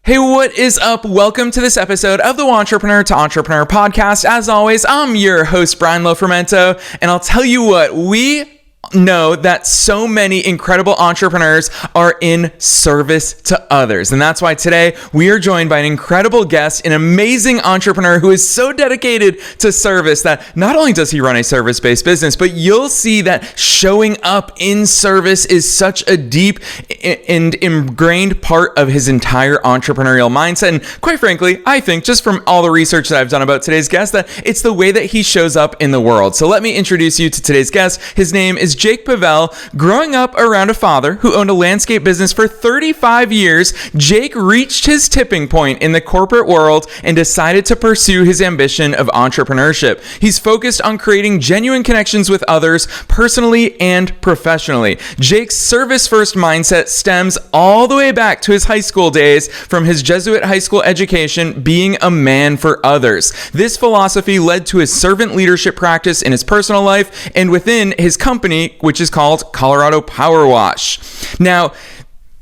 Hey, what is up? Welcome to this episode of the Entrepreneur to Entrepreneur podcast. As always, I'm your host, Brian Lofermento, and I'll tell you what, we know that so many incredible entrepreneurs are in service to others. And that's why today we are joined by an incredible guest, an amazing entrepreneur who is so dedicated to service that not only does he run a service-based business, but you'll see that showing up in service is such a deep and ingrained part of his entire entrepreneurial mindset. And quite frankly, I think just from all the research that I've done about today's guest, that it's the way that he shows up in the world. So let me introduce you to today's guest. His name is Jake Pavelle. Growing up around a father who owned a landscape business for 35 years, Jake reached his tipping point in the corporate world and decided to pursue his ambition of entrepreneurship. He's focused on creating genuine connections with others, personally and professionally. Jake's service-first mindset stems all the way back to his high school days from his Jesuit high school education, being a man for others. This philosophy led to his servant leadership practice in his personal life and within his company, which is called Colorado Power Wash. Now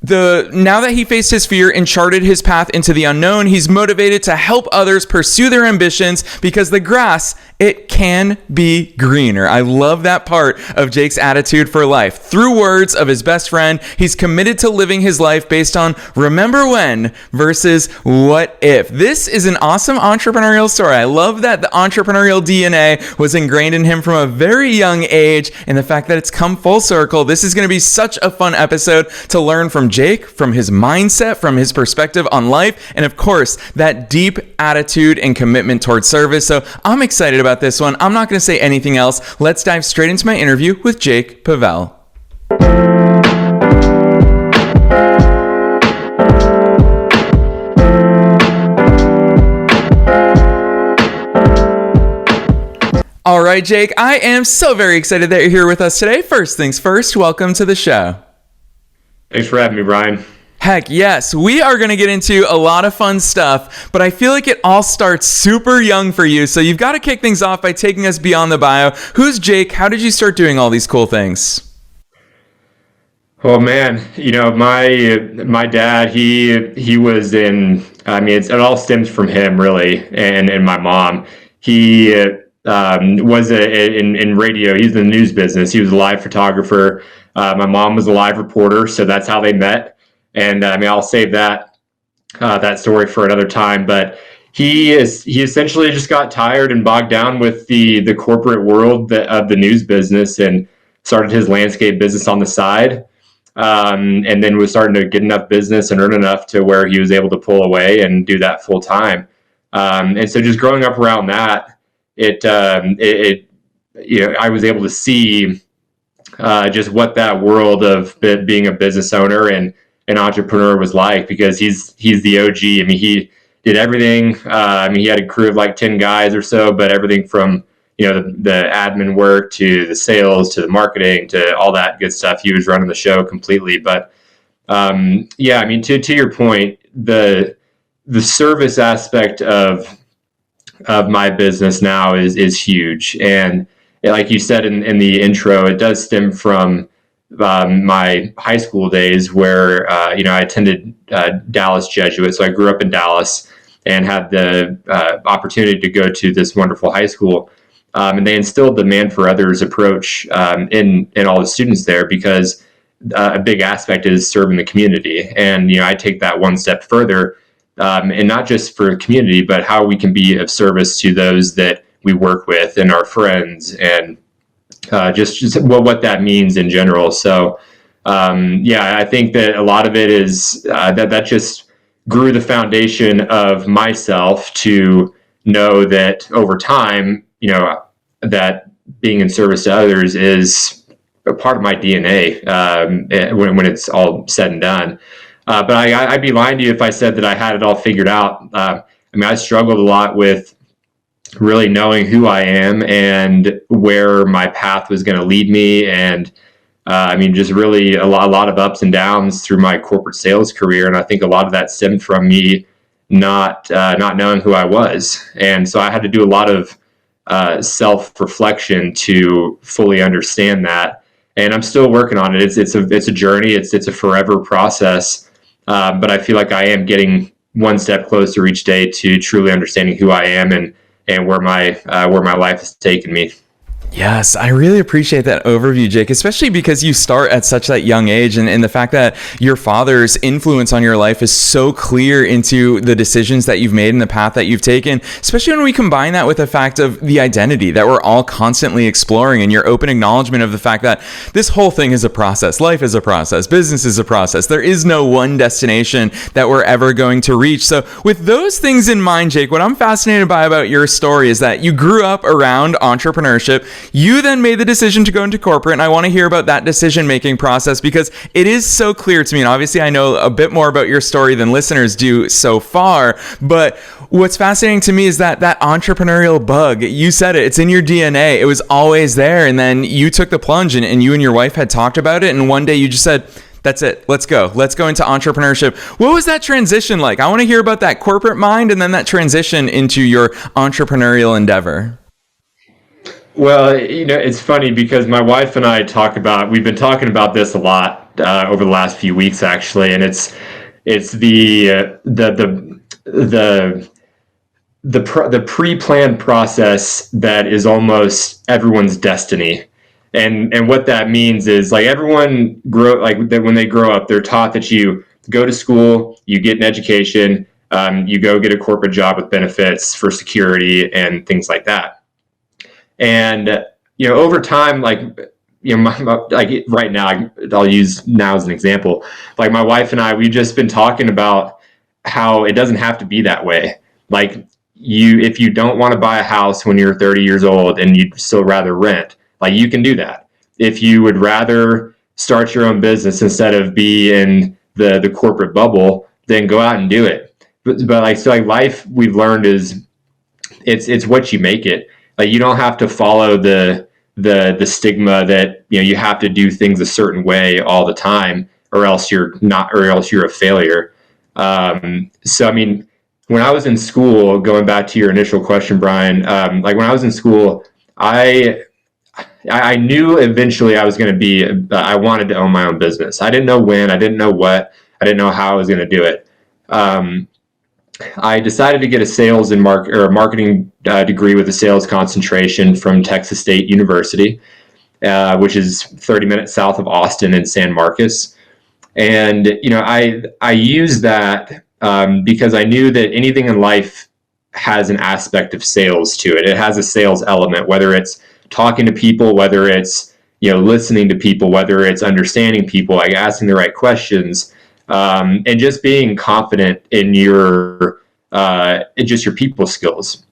that he faced his fear and charted his path into the unknown, he's motivated to help others pursue their ambitions because the grass, it can be greener. I love that part of Jake's attitude for life. Through words of his best friend, he's committed to living his life based on remember when versus what if. This is an awesome entrepreneurial story. I love that the entrepreneurial DNA was ingrained in him from a very young age, and the fact that it's come full circle. This is going to be such a fun episode to learn from Jake, from his mindset, from his perspective on life, and of course, that deep attitude and commitment towards service. So I'm excited about this one. I'm not going to say anything else. Let's dive straight into my interview with Jake Pavelle. All right, Jake, I am so very excited that you're here with us today. First things first, welcome to the show. Thanks for having me, Brian. Heck yes, we are going to get into a lot of fun stuff, but I feel like it all starts super young for you, so you've got to kick things off by taking us beyond the bio. Who's Jake? How did you start doing all these cool things? Oh man, my dad, he was in, it all stems from him really, and my mom. He was in radio. He's in the news business. He was a live photographer. My mom was a live reporter, so that's how they met. And I'll save that story for another time. But he essentially just got tired and bogged down with the corporate world of the news business and started his landscape business on the side. And then was starting to get enough business and earn enough to where he was able to pull away and do that full time. And so just growing up around that, I was able to see just what that world of being a business owner and an entrepreneur was like, because he's the OG. He did everything. He had a crew of like 10 guys or so, but everything from, the admin work to the sales to the marketing to all that good stuff. He was running the show completely. But to your point, the service aspect of my business now is huge. And like you said in the intro, it does stem from my high school days where, I attended Dallas Jesuit. So I grew up in Dallas and had the opportunity to go to this wonderful high school. And they instilled the man for others approach in all the students there, because a big aspect is serving the community. And, I take that one step further, and not just for the community, but how we can be of service to those that we work with and our friends, and just what that means in general. So, I think that a lot of it is that just grew the foundation of myself to know that over time, that being in service to others is a part of my DNA when it's all said and done. But I'd be lying to you if I said that I had it all figured out. I struggled a lot with really knowing who I am and where my path was going to lead me. And just really a lot of ups and downs through my corporate sales career. And I think a lot of that stemmed from me not knowing who I was. And so I had to do a lot of self-reflection to fully understand that. And I'm still working on it. It's a journey. It's a forever process. But I feel like I am getting one step closer each day to truly understanding who I am and where my life has taken me. Yes, I really appreciate that overview, Jake, especially because you start at such that young age, and the fact that your father's influence on your life is so clear into the decisions that you've made and the path that you've taken, especially when we combine that with the fact of the identity that we're all constantly exploring, and your open acknowledgement of the fact that this whole thing is a process. Life is a process. Business is a process. There is no one destination that we're ever going to reach. So with those things in mind, Jake, what I'm fascinated by about your story is that you grew up around entrepreneurship. You then made the decision to go into corporate, and I want to hear about that decision-making process because it is so clear to me. And obviously, I know a bit more about your story than listeners do so far. But what's fascinating to me is that entrepreneurial bug, you said it, it's in your DNA. It was always there. And then you took the plunge, and you and your wife had talked about it. And one day you just said, that's it. Let's go. Let's go into entrepreneurship. What was that transition like? I want to hear about that corporate mind and then that transition into your entrepreneurial endeavor. Well, it's funny because my wife and I we've been talking about this a lot over the last few weeks, actually, and it's the pre-planned process that is almost everyone's destiny. And what that means is, like, everyone when they grow up, they're taught that you go to school, you get an education, you go get a corporate job with benefits for security and things like that. And, over time, like right now, I'll use now as an example, like my wife and I, we've just been talking about how it doesn't have to be that way. Like if you don't want to buy a house when you're 30 years old and you'd still rather rent, like you can do that. If you would rather start your own business instead of be in the corporate bubble, then go out and do it. But life we've learned is it's what you make it. Like you don't have to follow the stigma that you have to do things a certain way all the time, or else you're a failure. So I mean, when I was in school, going back to your initial question, Brian, like when I was in school, I knew eventually I was going to be. I wanted to own my own business. I didn't know when. I didn't know what. I didn't know how I was going to do it. I decided to get a sales and marketing degree with a sales concentration from Texas State University, which is 30 minutes south of Austin in San Marcos. And I used that because I knew that anything in life has an aspect of sales to it. It has a sales element, whether it's talking to people, whether it's listening to people, whether it's understanding people, like asking the right questions. And just being confident in your people skills.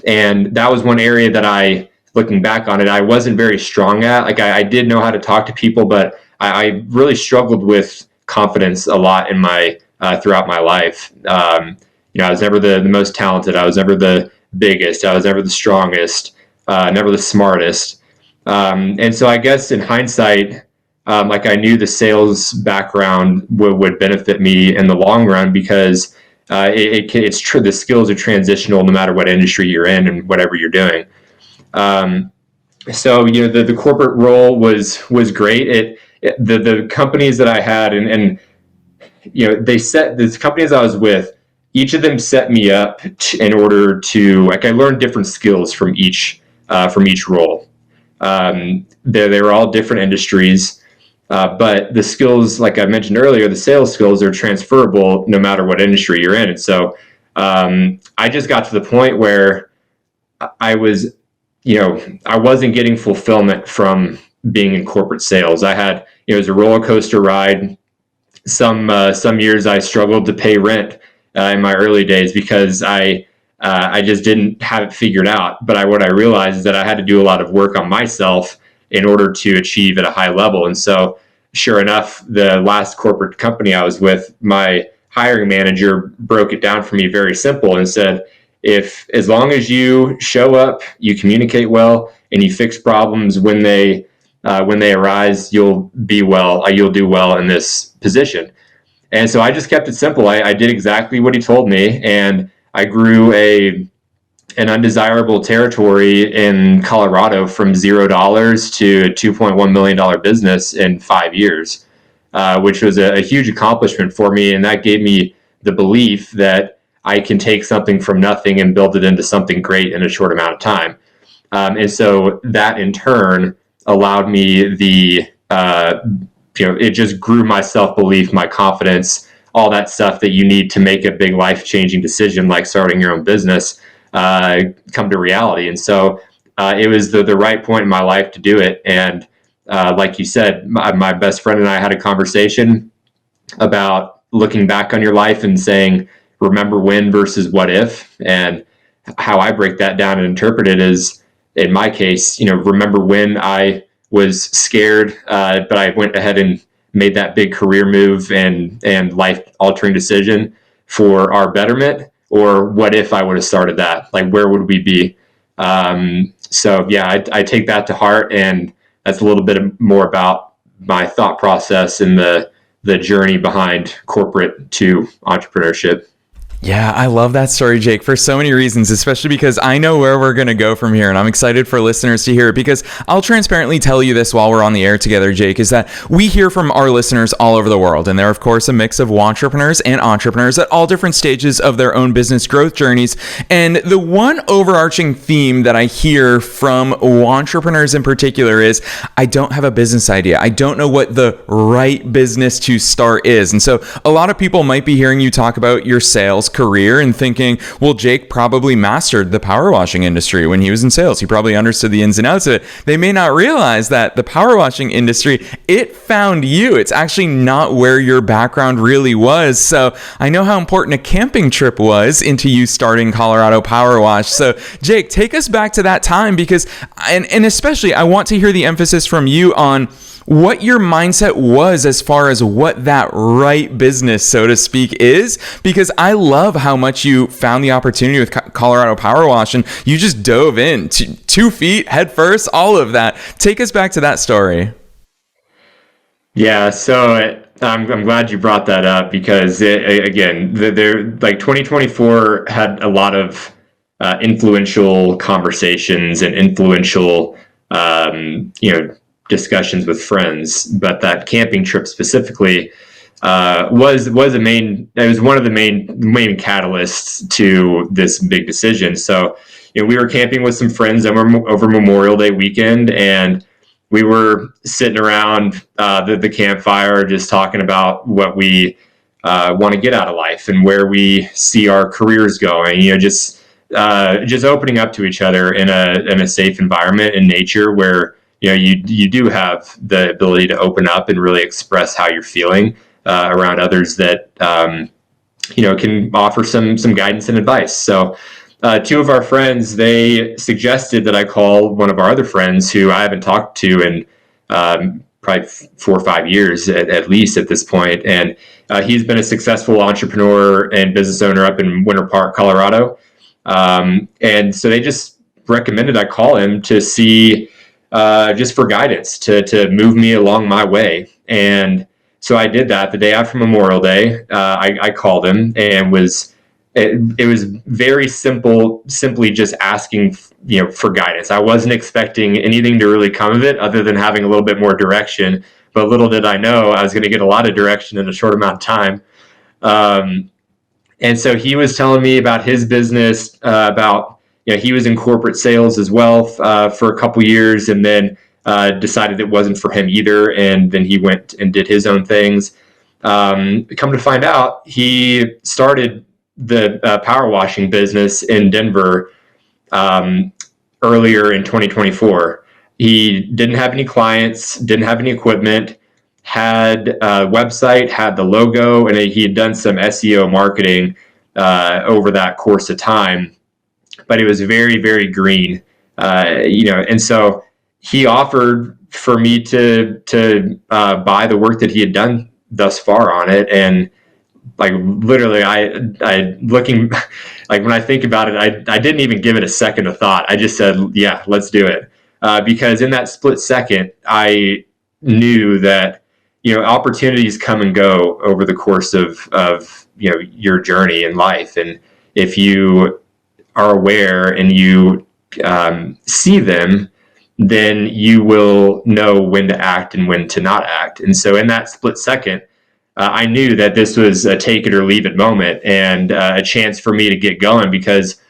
And that was one area that looking back on it, I wasn't very strong at. Like I did know how to talk to people, but I really struggled with confidence a lot in throughout my life. I was never the most talented. I was never the biggest. I was never the strongest, never the smartest. And so I guess in hindsight, I knew the sales background would benefit me in the long run because it's true. The skills are transitional no matter what industry you're in and whatever you're doing. So the corporate role was great. The companies that I had and the companies I was with, each of them set me up in order to I learned different skills from each role. They were all different industries. But the skills, like I mentioned earlier, the sales skills are transferable no matter what industry you're in. And so I just got to the point where I was, I wasn't getting fulfillment from being in corporate sales. I had, it was a roller coaster ride. Some years I struggled to pay rent in my early days because I just didn't have it figured out. But what I realized is that I had to do a lot of work on myself in order to achieve at a high level. And so sure enough, the last corporate company I was with, my hiring manager broke it down for me very simple and said, as long as you show up, you communicate well, and you fix problems when they arise, you'll do well in this position. And so I just kept it simple. I did exactly what he told me, and I grew an undesirable territory in Colorado from $0 to a $2.1 million business in 5 years, which was a huge accomplishment for me. And that gave me the belief that I can take something from nothing and build it into something great in a short amount of time. And so that in turn allowed me it just grew my self-belief, my confidence, all that stuff that you need to make a big life-changing decision like starting your own business come to reality. And so it was the right point in my life to do it. And like you said, my best friend and I had a conversation about looking back on your life and saying, remember when versus what if. And how I break that down and interpret it is, in my case, remember when I was scared, but I went ahead and made that big career move and life-altering decision for our betterment, or what if I would have started that? Like, where would we be? So yeah, I take that to heart, and that's a little bit more about my thought process and the journey behind corporate to entrepreneurship. Yeah, I love that story, Jake, for so many reasons, especially because I know where we're going to go from here. And I'm excited for listeners to hear it, because I'll transparently tell you this while we're on the air together, Jake, is that we hear from our listeners all over the world. And they're, of course, a mix of entrepreneurs and entrepreneurs at all different stages of their own business growth journeys. And the one overarching theme that I hear from entrepreneurs in particular is, I don't have a business idea. I don't know what the right business to start is. And so a lot of people might be hearing you talk about your sales career and thinking, well, Jake probably mastered the power washing industry when he was in sales. He probably understood the ins and outs of it. They may not realize that the power washing industry, it found you. It's actually not where your background really was. So I know how important a camping trip was into you starting Colorado Power Wash. So Jake, take us back to that time, because, and especially I want to hear the emphasis from you on what your mindset was as far as what that right business, so to speak, is, because I love how much you found the opportunity with Colorado Power Wash and you just dove in 2 feet head first, all of that. Take us back to that story. Yeah, so I'm glad you brought that up, because again, 2024 had a lot of influential conversations and influential, discussions with friends, but that camping trip specifically was one of the main catalysts to this big decision. So, we were camping with some friends over Memorial Day weekend, and we were sitting around the campfire just talking about what we want to get out of life and where we see our careers going. Just opening up to each other in a safe environment in nature where you do have the ability to open up and really express how you're feeling around others that can offer some guidance and advice. So 2 of our friends, they suggested that I call one of our other friends who I haven't talked to in probably 4 or 5 years at least at this point, and he's been a successful entrepreneur and business owner up in Winter Park, Colorado, and so they just recommended I call him to see. Just for guidance to move me along my way. And so I did that the day after Memorial Day. I called him, and it was very simply just asking, for guidance. I wasn't expecting anything to really come of it other than having a little bit more direction, but little did I know I was going to get a lot of direction in a short amount of time. And so he was telling me about his business, about he was in corporate sales as well for a couple years, and then decided it wasn't for him either. And then he went and did his own things. Come to find out, he started the power washing business in Denver earlier in 2024. He didn't have any clients, didn't have any equipment, had a website, had the logo, and he had done some SEO marketing over that course of time. But it was very, very green, and so he offered for me to buy the work that he had done thus far on it. And like literally, I looking, like when I think about it, I didn't even give it a second of thought. I just said, yeah, let's do it. Because in that split second, I knew that, opportunities come and go over the course of your journey in life. And if you are aware and you see them, then you will know when to act and when to not act. And so in that split second, I knew that this was a take it or leave it moment, and a chance for me to get going, because,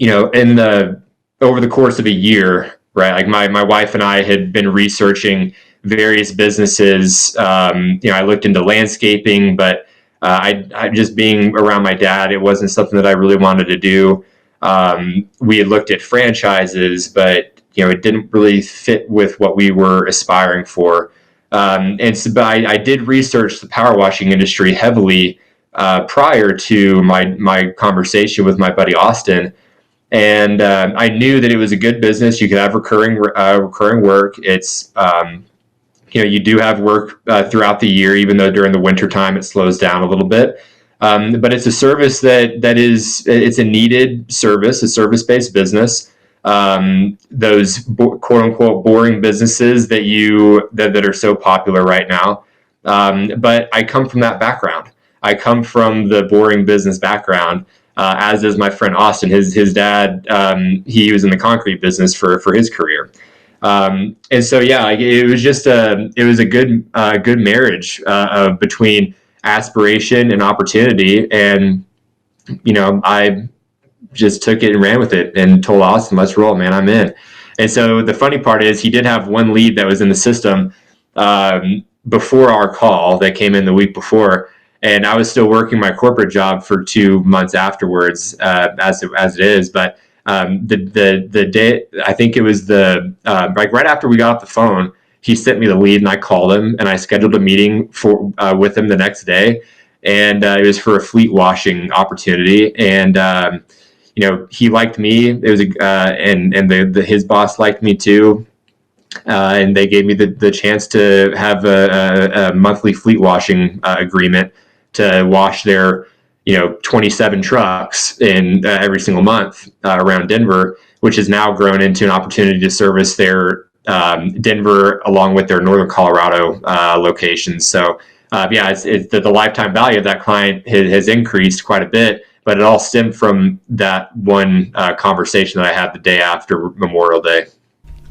over the course of a year, right? Like my wife and I had been researching various businesses. I looked into landscaping, but I just being around my dad, it wasn't something that I really wanted to do. We had looked at franchises, but it didn't really fit with what we were aspiring for. But I did research the power washing industry heavily prior to my conversation with my buddy Austin. And I knew that it was a good business. You could have recurring work. It's you do have work throughout the year, even though during the winter time it slows down a little bit. But it's a service it's a needed service, a service-based business. Those quote unquote boring businesses that are so popular right now. But I come from that background. I come from the boring business background. As does my friend Austin. His dad, he was in the concrete business for his career. And so, yeah, it was just a good marriage between aspiration and opportunity. And, I just took it and ran with it and told Austin, let's roll, man, I'm in. And so the funny part is he did have one lead that was in the system before our call that came in the week before. And I was still working my corporate job for 2 months afterwards, as it is. But the day, I think it was right after we got off the phone, he sent me the lead, and I called him and I scheduled a meeting with him the next day, and it was for a fleet washing opportunity. And he liked me. It was his boss liked me too. And they gave me the chance to have a monthly fleet washing agreement to wash their 27 trucks in every single month around Denver, which has now grown into an opportunity to service their Denver along with their Northern Colorado locations. So it's the lifetime value of that client has increased quite a bit, but it all stemmed from that one conversation that I had the day after Memorial Day.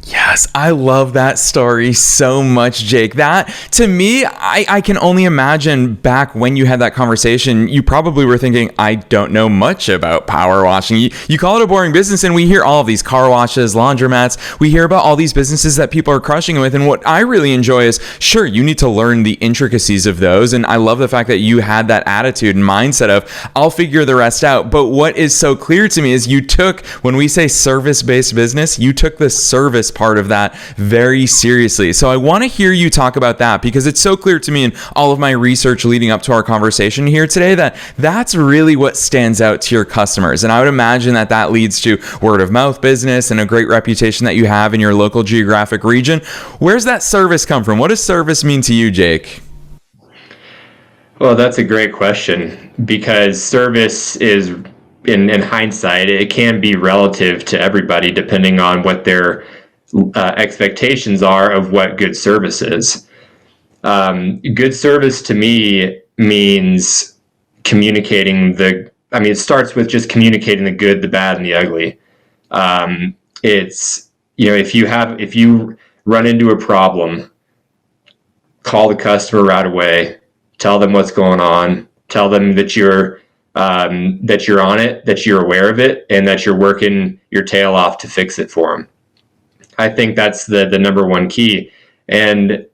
Yes, I love that story so much, Jake. That, to me, I can only imagine back when you had that conversation, you probably were thinking, I don't know much about power washing. You call it a boring business, and we hear all of these car washes, laundromats. We hear about all these businesses that people are crushing with. And what I really enjoy is, sure, you need to learn the intricacies of those. And I love the fact that you had that attitude and mindset of, I'll figure the rest out. But what is so clear to me is you took, when we say service-based business, you took the service part of that very seriously. So I want to hear you talk about that, because it's so clear to me in all of my research leading up to our conversation here today that that's really what stands out to your customers. And I would imagine that leads to word of mouth business and a great reputation that you have in your local geographic region. Where's that service come from? What does service mean to you, Jake? Well, that's a great question, because service is, in hindsight, it can be relative to everybody depending on what their expectations are of what good service is. Good service to me means communicating it starts with just communicating the good, the bad, and the ugly. It's, if you run into a problem, call the customer right away, tell them what's going on, tell them that you're on it, that you're aware of it, and that you're working your tail off to fix it for them. I think that's the number one key. And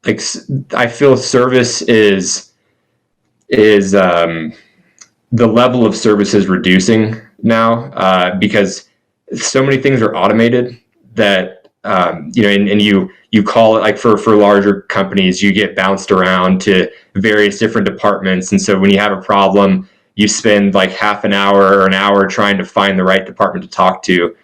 I feel service is the level of service is reducing now, because so many things are automated that and you call it, like for larger companies, you get bounced around to various different departments. And so when you have a problem, you spend like half an hour or an hour trying to find the right department to talk to.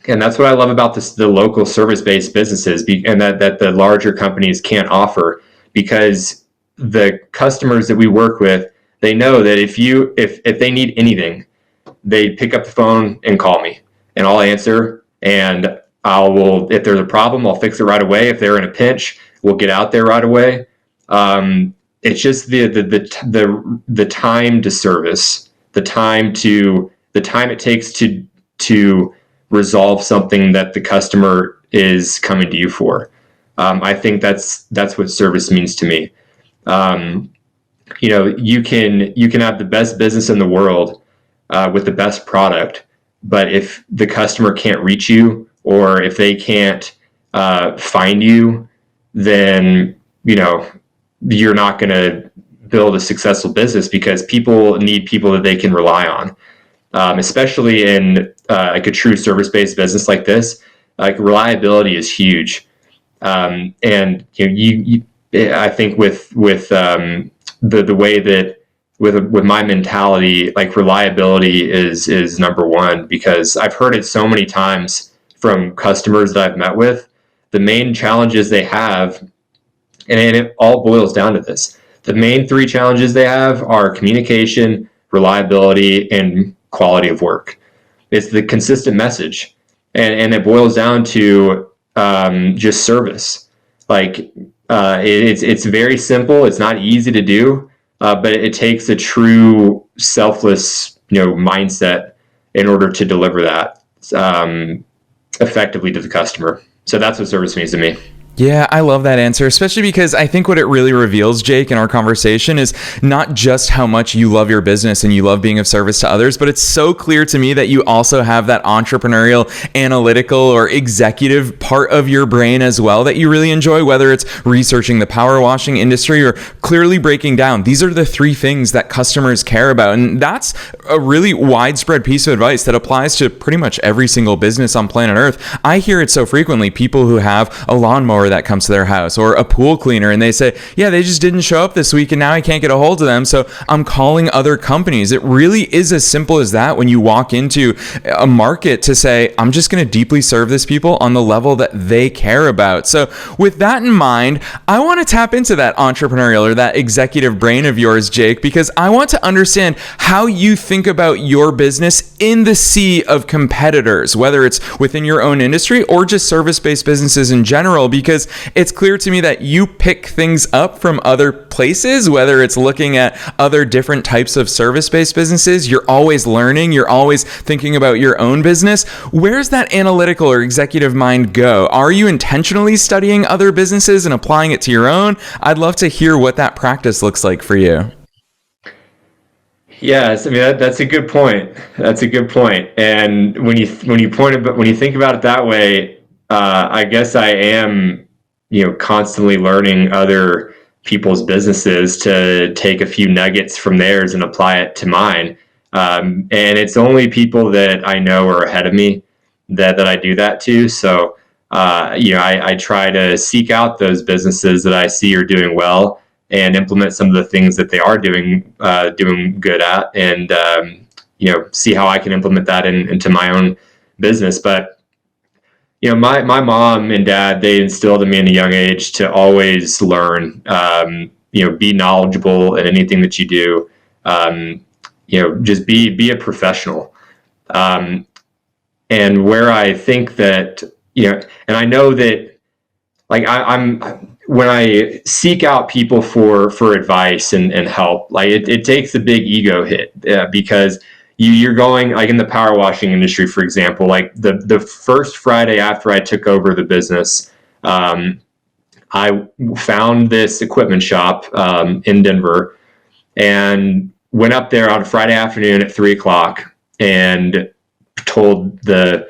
And that's what I love about the local service-based businesses, and that the larger companies can't offer, because the customers that we work with, they know that if they need anything, they pick up the phone and call me, and I'll answer, and if there's a problem, I'll fix it right away. If they're in a pinch, we'll get out there right away. It's just the time to service, the time it takes to resolve something that the customer is coming to you for. I think that's what service means to me. You can have the best business in the world with the best product, but if the customer can't reach you, or if they can't find you, then you're not going to build a successful business, because people need people that they can rely on, especially in like a true service-based business like this. Like, reliability is huge, and I think with the way that with my mentality, like, reliability is number one, because I've heard it so many times from customers that I've met with. The main challenges they have, and it all boils down to this: the main three challenges they have are communication, reliability, and quality of work. It's the consistent message, and it boils down to just service. Like, it's very simple. It's not easy to do, but it takes a true selfless mindset in order to deliver that effectively to the customer. So that's what service means to me. Yeah, I love that answer, especially because I think what it really reveals, Jake, in our conversation is not just how much you love your business and you love being of service to others, but it's so clear to me that you also have that entrepreneurial, analytical, or executive part of your brain as well that you really enjoy, whether it's researching the power washing industry or clearly breaking down. These are the three things that customers care about. And that's a really widespread piece of advice that applies to pretty much every single business on planet Earth. I hear it so frequently. People who have a lawnmower that comes to their house, or a pool cleaner, and they say, yeah, they just didn't show up this week and now I can't get a hold of them, so I'm calling other companies. It really is as simple as that when you walk into a market, to say, I'm just going to deeply serve this people on the level that they care about. So with that in mind, I want to tap into that entrepreneurial or that executive brain of yours, Jake, because I want to understand how you think about your business in the sea of competitors, whether it's within your own industry or just service-based businesses in general, because it's clear to me that you pick things up from other places, whether it's looking at other different types of service-based businesses. You're always learning. You're always thinking about your own business. Where's that analytical or executive mind go? Are you intentionally studying other businesses and applying it to your own? I'd love to hear what that practice looks like for you. Yes, I mean that's a good point. That's a good point. And when you think about it that way, I guess I am constantly learning other people's businesses to take a few nuggets from theirs and apply it to mine. And it's only people that I know are ahead of me that I do that to. So, I try to seek out those businesses that I see are doing well and implement some of the things that they are doing good at, and see how I can implement that into my own business. But my mom and dad, they instilled in me in a young age to always learn, be knowledgeable in anything that you do, just be a professional. And where I think that, and I know that, like, I'm when I seek out people for advice and help, like it takes a big ego hit, because you're going, like in the power washing industry, for example, like the first Friday after I took over the business, I found this equipment shop in Denver, and went up there on a Friday afternoon at 3:00 and told the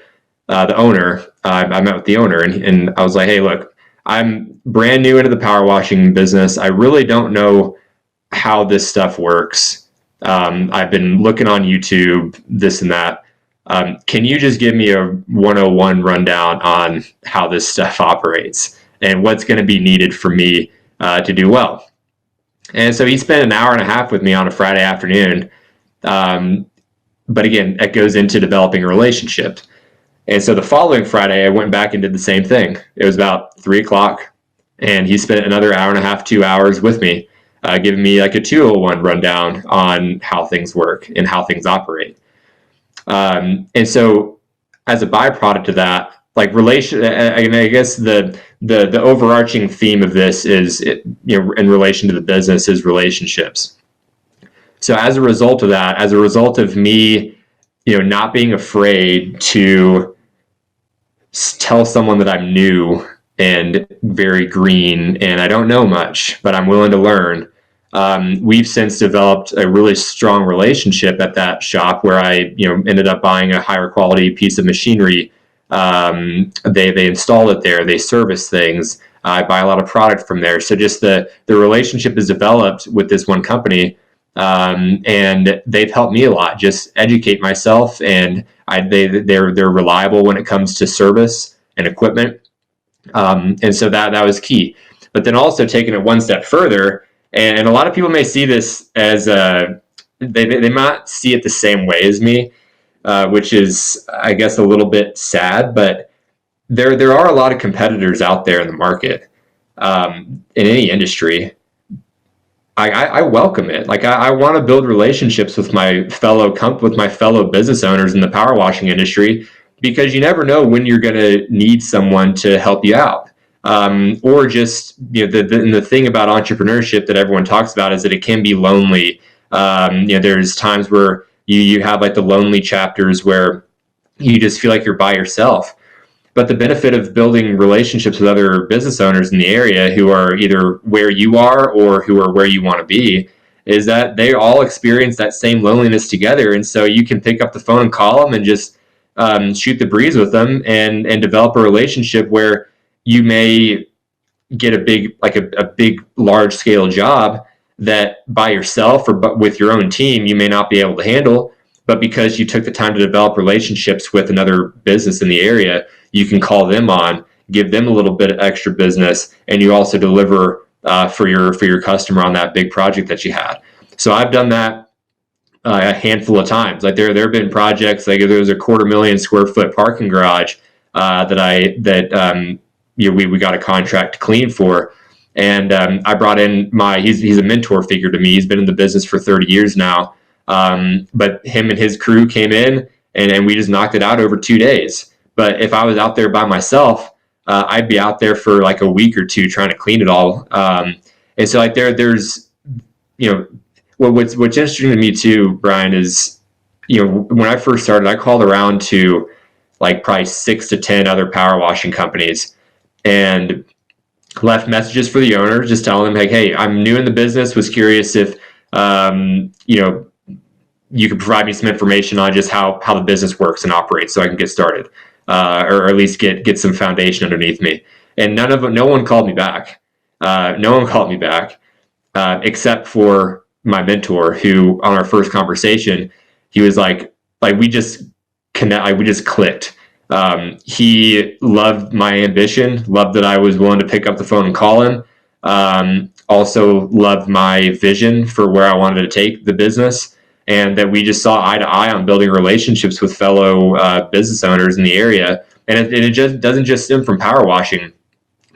owner, I met with the owner, and I was like, hey, look, I'm brand new into the power washing business. I really don't know how this stuff works. I've been looking on YouTube, this and that. Can you just give me a 101 rundown on how this stuff operates and what's going to be needed for me to do well? And so he spent an hour and a half with me on a Friday afternoon. But again, that goes into developing a relationship. And so the following Friday, I went back and did the same thing. It was about 3:00, and he spent another hour and a half, 2 hours with me, giving me like a 201 rundown on how things work and how things operate. And so as a byproduct of that, like and I guess the overarching theme of this is, in relation to the business, is relationships. So as a result of that, as a result of me, not being afraid to tell someone that I'm new and very green, and I don't know much, but I'm willing to learn. We've since developed a really strong relationship at that shop where I, ended up buying a higher quality piece of machinery. They install it there. They service things. I buy a lot of product from there. So just the relationship is developed with this one company, and they've helped me a lot. Just educate myself, and they're reliable when it comes to service and equipment. And so that was key. But then also taking it one step further, and a lot of people may see this as they might see it the same way as me, which is, I guess, a little bit sad. But there are a lot of competitors out there in the market, in any industry. I welcome it. Like I want to build relationships with my fellow business owners in the power washing industry, because you never know when you're going to need someone to help you out. Or just, the thing about entrepreneurship that everyone talks about is that it can be lonely. There's times where you have like the lonely chapters where you just feel like you're by yourself. But the benefit of building relationships with other business owners in the area who are either where you are or who are where you want to be is that they all experience that same loneliness together. And so you can pick up the phone and call them and just shoot the breeze with them and develop a relationship where you may get a big, large scale job that by yourself or with your own team, you may not be able to handle. But because you took the time to develop relationships with another business in the area, you can call them on, give them a little bit of extra business, and you also deliver for your customer on that big project that you had. So I've done that a handful of times. Like there have been projects, like there was a 250,000 square foot parking garage that we got a contract to clean for, and I brought in he's a mentor figure to me. He's been in the business for 30 years now, but him and his crew came in and we just knocked it out over 2 days. But if I was out there by myself, I'd be out there for like a week or two trying to clean it all. And so like there's what's interesting to me too, Brian, is when I first started, I called around to like probably 6 to 10 other power washing companies and left messages for the owners, just telling them like, hey, I'm new in the business, was curious if you could provide me some information on just how the business works and operates so I can get started. Or at least get some foundation underneath me. And no one called me back. Except for my mentor, who on our first conversation, he was like we just clicked. He loved my ambition, loved that I was willing to pick up the phone and call him. Also loved my vision for where I wanted to take the business. And that we just saw eye to eye on building relationships with fellow business owners in the area. And it just doesn't just stem from power washing.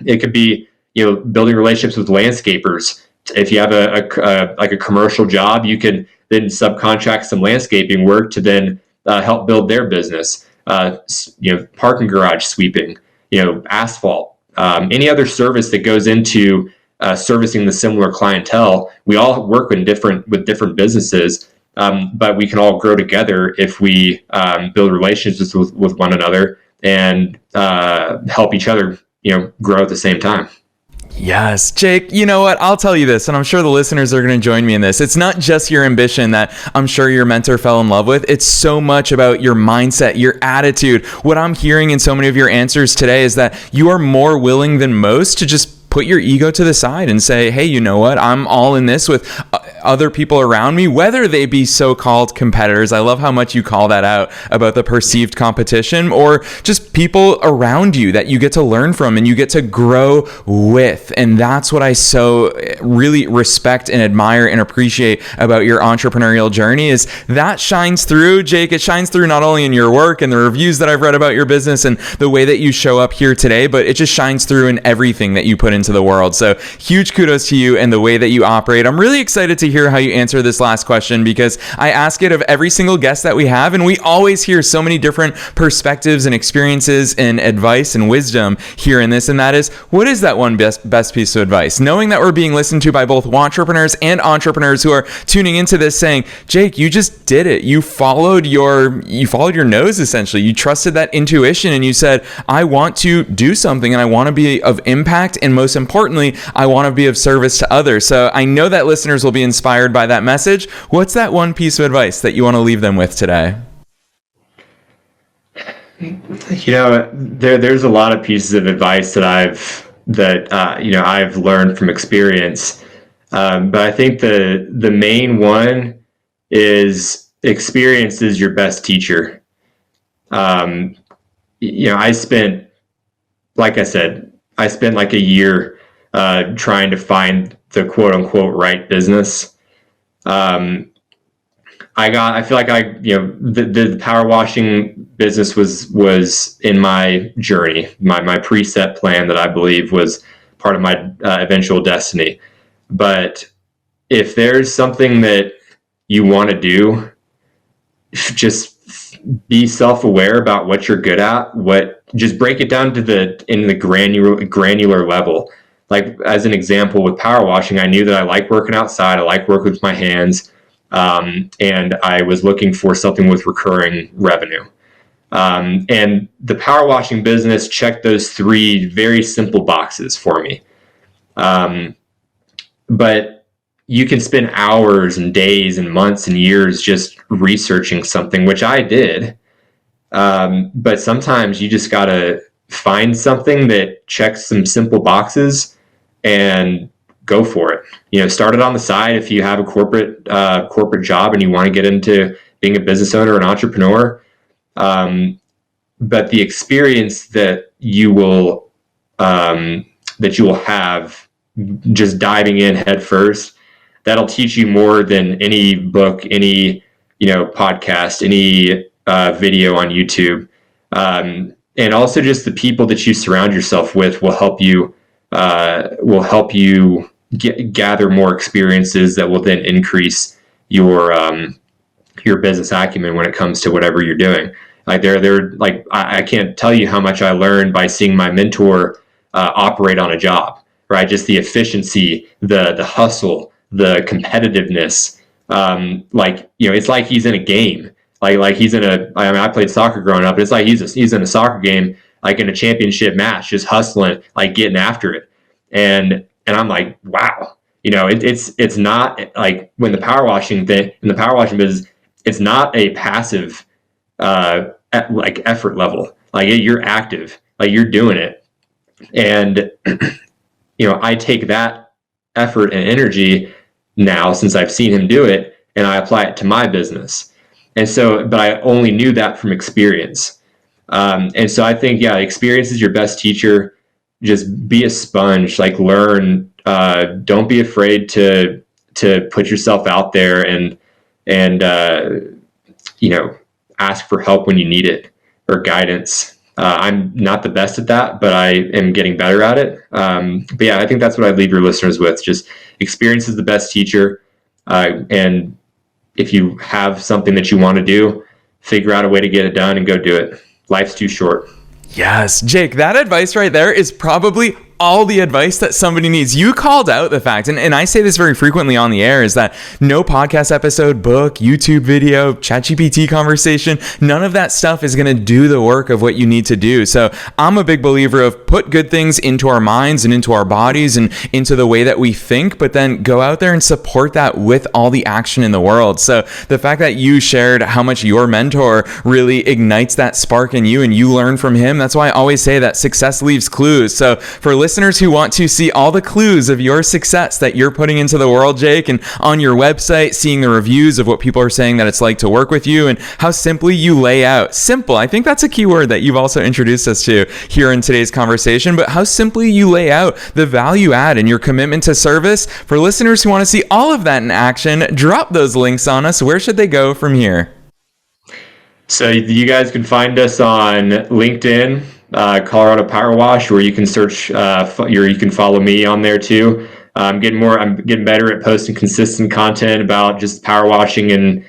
It could be, building relationships with landscapers. If you have a commercial job, you can then subcontract some landscaping work to then help build their business. Parking garage sweeping, asphalt, any other service that goes into servicing the similar clientele. We all work with different businesses. But we can all grow together if we build relationships with one another and help each other, grow at the same time. Yes, Jake, you know what? I'll tell you this, and I'm sure the listeners are going to join me in this. It's not just your ambition that I'm sure your mentor fell in love with. It's so much about your mindset, your attitude. What I'm hearing in so many of your answers today is that you are more willing than most to just put your ego to the side and say, hey, you know what? I'm all in this with other people around me, whether they be so-called competitors. I love how much you call that out about the perceived competition, or just people around you that you get to learn from and you get to grow with. And that's what I so really respect and admire and appreciate about your entrepreneurial journey, is that shines through, Jake. It shines through not only in your work and the reviews that I've read about your business and the way that you show up here today, but it just shines through in everything that you put into the world. So huge kudos to you and the way that you operate. I'm really excited to to hear how you answer this last question, because I ask it of every single guest that we have, and we always hear so many different perspectives and experiences and advice and wisdom here in this, and that is, what is that one best piece of advice? Knowing that we're being listened to by both entrepreneurs and entrepreneurs who are tuning into this saying, Jake, you just did it. You followed your nose, essentially. You trusted that intuition and you said, I want to do something and I want to be of impact, and most importantly, I want to be of service to others. So I know that listeners will be inspired by that message. What's that one piece of advice that you want to leave them with today? There's a lot of pieces of advice that I've learned from experience. But I think the main one is experience is your best teacher. I spent like a year trying to find the quote unquote right business. I feel like the power washing business was in my journey, my preset plan that I believe was part of my eventual destiny. But if there's something that you want to do, just be self-aware about what you're good at. Just break it down to the granular level. Like, as an example, with power washing, I knew that I like working outside. I like working with my hands. And I was looking for something with recurring revenue. And the power washing business checked those three very simple boxes for me. But you can spend hours and days and months and years just researching something, which I did. But sometimes you just got to find something that checks some simple boxes and go for it. Start it on the side if you have a corporate job and you want to get into being a business owner or an entrepreneur. But the experience that you will have just diving in head first, that'll teach you more than any book, any podcast, any video on YouTube. And also just the people that you surround yourself with will help you gather more experiences that will then increase your business acumen when it comes to whatever you're doing. Like I can't tell you how much I learned by seeing my mentor operate on a job, right? Just the efficiency, the hustle, the competitiveness. It's like he's in a game. Like he's in I played soccer growing up, and it's like he's in a soccer game, like in a championship match, just hustling, like getting after it. And I'm like, wow, it's not like when the power washing business, it's not a passive, like effort level. Like you're active, like you're doing it. And, I take that effort and energy now, since I've seen him do it, and I apply it to my business. And so, but I only knew that from experience. And so I think, experience is your best teacher. Just be a sponge, like learn, don't be afraid to put yourself out there and ask for help when you need it, or guidance. I'm not the best at that, but I am getting better at it. But I think that's what I'd leave your listeners with. Just experience is the best teacher. And if you have something that you want to do, figure out a way to get it done and go do it. Life's too short. Yes, Jake, that advice right there is probably all the advice that somebody needs. You called out the fact, and I say this very frequently on the air, is that no podcast episode, book, YouTube video, ChatGPT conversation, none of that stuff is going to do the work of what you need to do. So I'm a big believer of put good things into our minds and into our bodies and into the way that we think, but then go out there and support that with all the action in the world. So the fact that you shared how much your mentor really ignites that spark in you and you learn from him, that's why I always say that success leaves clues. So for listeners who want to see all the clues of your success that you're putting into the world, Jake, and on your website, seeing the reviews of what people are saying that it's like to work with you and how simply you lay out. Simple. I think that's a key word that you've also introduced us to here in today's conversation, but how simply you lay out the value add and your commitment to service. For listeners who want to see all of that in action, drop those links on us. Where should they go from here? So you guys can find us on LinkedIn, Colorado Power Wash, or you can search, you can follow me on there too. I'm getting better at posting consistent content about just power washing and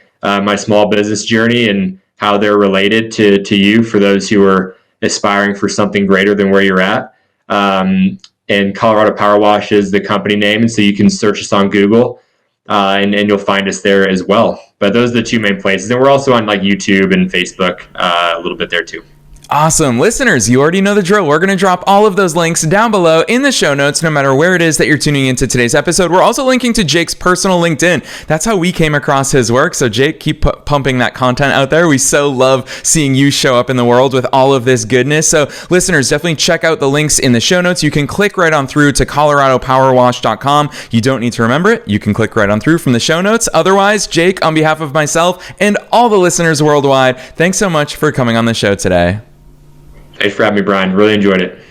my small business journey and how they're related to you for those who are aspiring for something greater than where you're at. And Colorado Power Wash is the company name, and so you can search us on Google, and you'll find us there as well. But those are the two main places, and we're also on like YouTube and Facebook a little bit there too. Awesome. Listeners, you already know the drill. We're going to drop all of those links down below in the show notes, no matter where it is that you're tuning into today's episode. We're also linking to Jake's personal LinkedIn. That's how we came across his work. So Jake, keep pumping that content out there. We so love seeing you show up in the world with all of this goodness. So listeners, definitely check out the links in the show notes. You can click right on through to coloradopowerwash.com. You don't need to remember it. You can click right on through from the show notes. Otherwise, Jake, on behalf of myself and all the listeners worldwide, thanks so much for coming on the show today. Thanks for having me, Brian. Really enjoyed it.